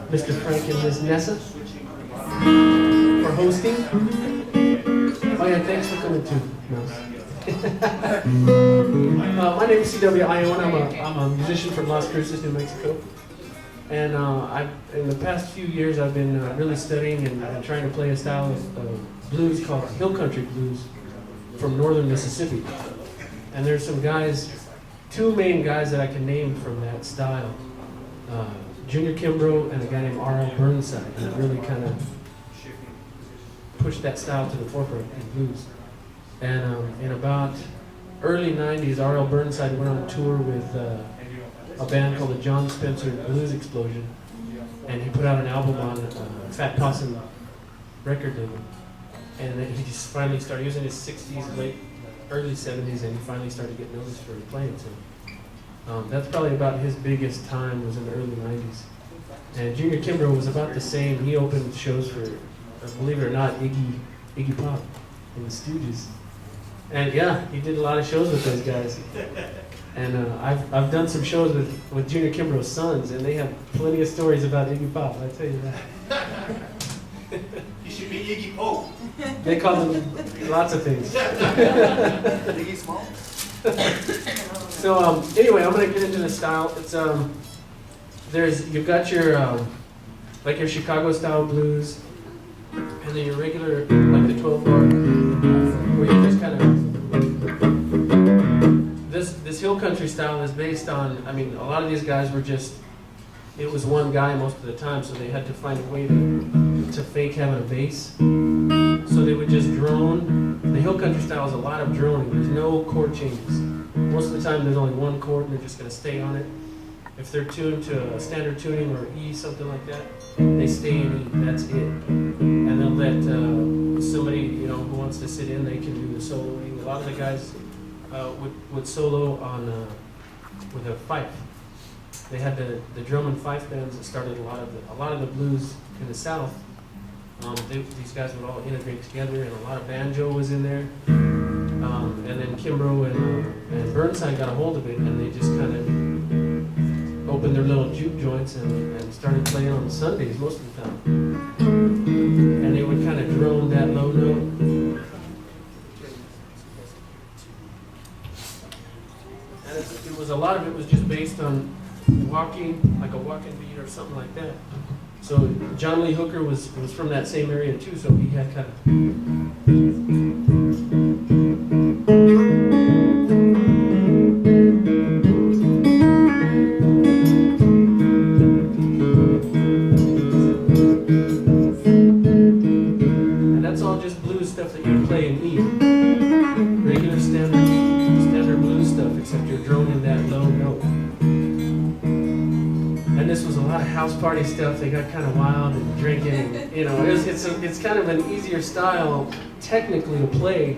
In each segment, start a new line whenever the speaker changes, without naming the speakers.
Mr. Frank and Ms. Nessa for hosting. Oh yeah, thanks for coming too, Mouse. My name is C.W. Ayon. I'm a musician from Las Cruces, New Mexico. And in the past few years, I've been really studying and trying to play a style of blues called hill country blues from northern Mississippi. And there's some guys, two main guys that I can name from that style. Junior Kimbrough and a guy named R.L. Burnside, that really kind of pushed that style to the forefront in blues. And in about early 90s, R.L. Burnside went on tour with a band called the John Spencer Blues Explosion, and he put out an album on Fat Possum record label. And then he just finally started using his 60s, early 70s, and he finally started getting noticed for playing. So that's probably about his biggest time, was in the early 90s. And Junior Kimbrough was about the same. He opened shows for, believe it or not, Iggy Pop and the Stooges. And yeah, he did a lot of shows with those guys. And I've done some shows with Junior Kimbrough's sons, and they have plenty of stories about Iggy Pop, I tell you that.
He should be Iggy Pope.
They call him lots of things.
Iggy Small?
So anyway, I'm gonna get into the style. It's you've got your like your Chicago style blues, and then your regular, like the 12-bar, where you just kind of, this hill country style is based on, I mean, a lot of these guys were just, it was one guy most of the time, so they had to find a way to fake having a bass. So they would just drone. The hill country style is a lot of droning. There's no chord changes. Most of the time there's only one chord and they're just going to stay on it. If they're tuned to a standard tuning or E, something like that, they stay in E, that's it. And they'll let somebody, you know, who wants to sit in, they can do the soloing. A lot of the guys would solo on with a fife. They had the drum and fife bands that started a lot of the blues in the South. These guys would all integrate together, and a lot of banjo was in there. And then Kimbrough and Burnside got a hold of it, and they just kind of opened their little juke joints and started playing on Sundays most of the time. And they would kind of drone that low note. And a lot of it was just based on walking, like a walking beat or something like that. So John Lee Hooker was from that same area too, so he had kind of. And that's all just blues stuff that you would play in E. Regular standard blues stuff, except you're droning that low note. And this was a lot of house party stuff. They got kind of wild and drinking, and, you know, it's kind of an easier style technically to play,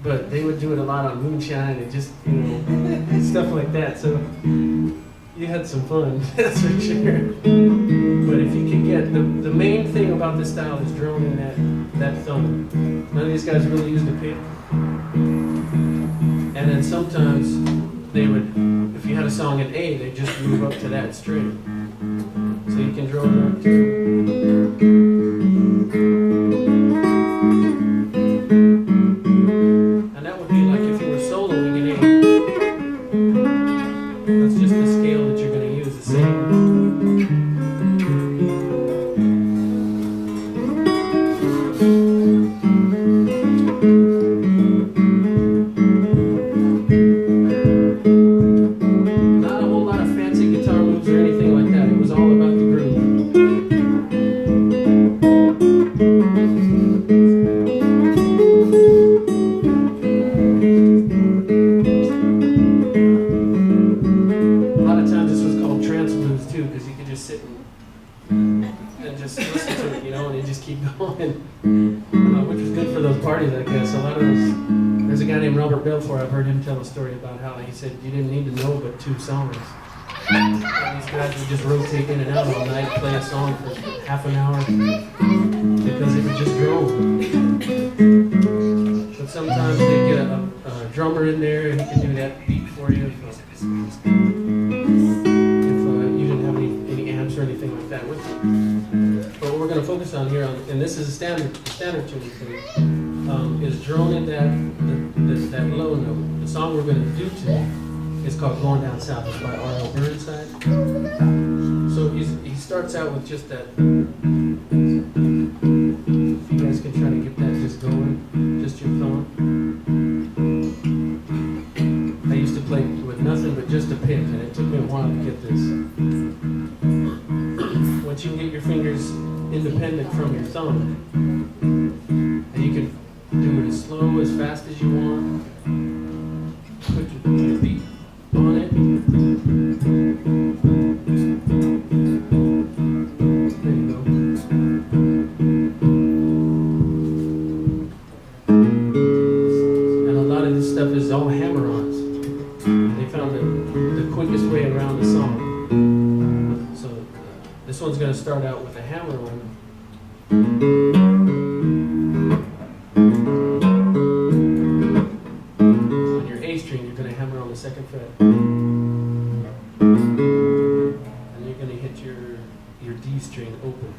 but they would do it a lot on moonshine and just, you know, stuff like that. So you had some fun, that's for sure. But if you could get the main thing about this style is droning that thumb. None of these guys really used a pick, and then sometimes they would, if you had a song in A, they just move up to that string. So you can drone that too. And that would be like if you were soloing in A. That's just the scale that you're going to use, the same. I've heard him tell a story about how he said you didn't need to know but 2 songs. And these guys would just rotate in and out all night, play a song for half an hour because it would just drone. But sometimes they get a drummer in there and he can do that beat for you. If you didn't have any amps or anything focus on here, and this is a standard tuning for me, is droning that low note. The song we're going to do today is called Going Down South. It's by R.L. Burnside. So he starts out with just that. If you guys can try to get that just going, just your thumb. I used to play with nothing but just a pick, and it took me a while to get this. Once you can get your fingers independent from your thumb, and you can do it as slow, as fast as you want, put your beat on it. There you go. And a lot of this stuff is all hammer-ons. They found the quickest way around the song. So this one's going to start out with a hammer-on. On your A string, you're going to hammer on the 2nd fret. And you're going to hit your D string open.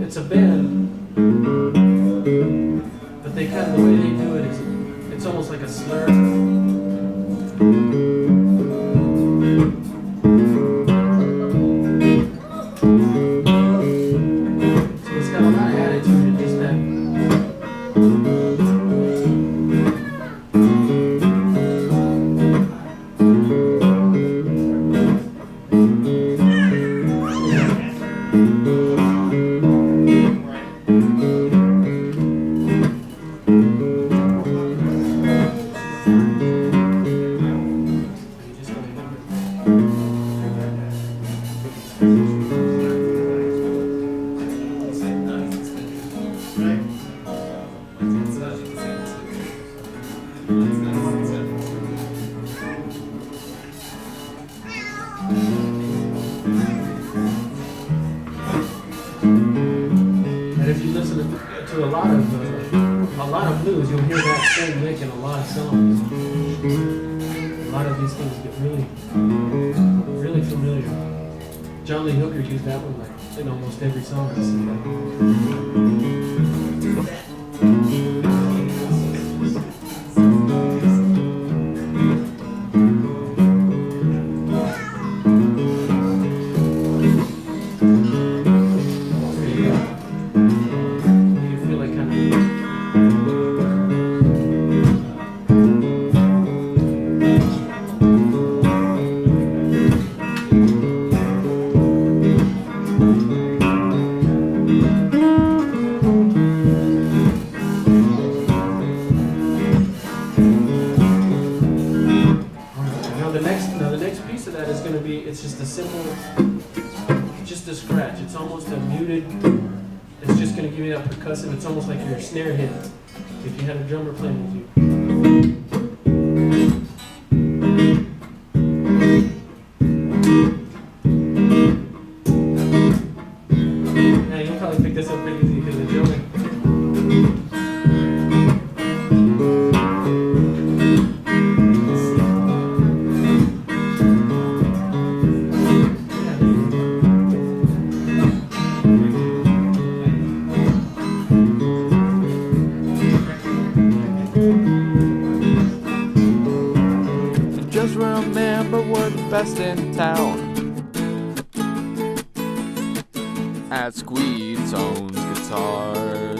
It's a bend, but they kind of, the way they do it is, it's almost like a slur. So it's got a lot of attitude in just that. And if you listen to a lot of blues, you'll hear that same lick in a lot of songs. A lot of these things get really familiar. John Lee Hooker used that one like in almost every song. I see that. It's just a simple, just a scratch. It's almost a muted, it's just going to give you that percussive. It's almost like your snare hit if you had a drummer playing with you. Now you'll probably pick this up pretty easy because the drummer.
Just remember we're the best in town. At Squee owns guitars.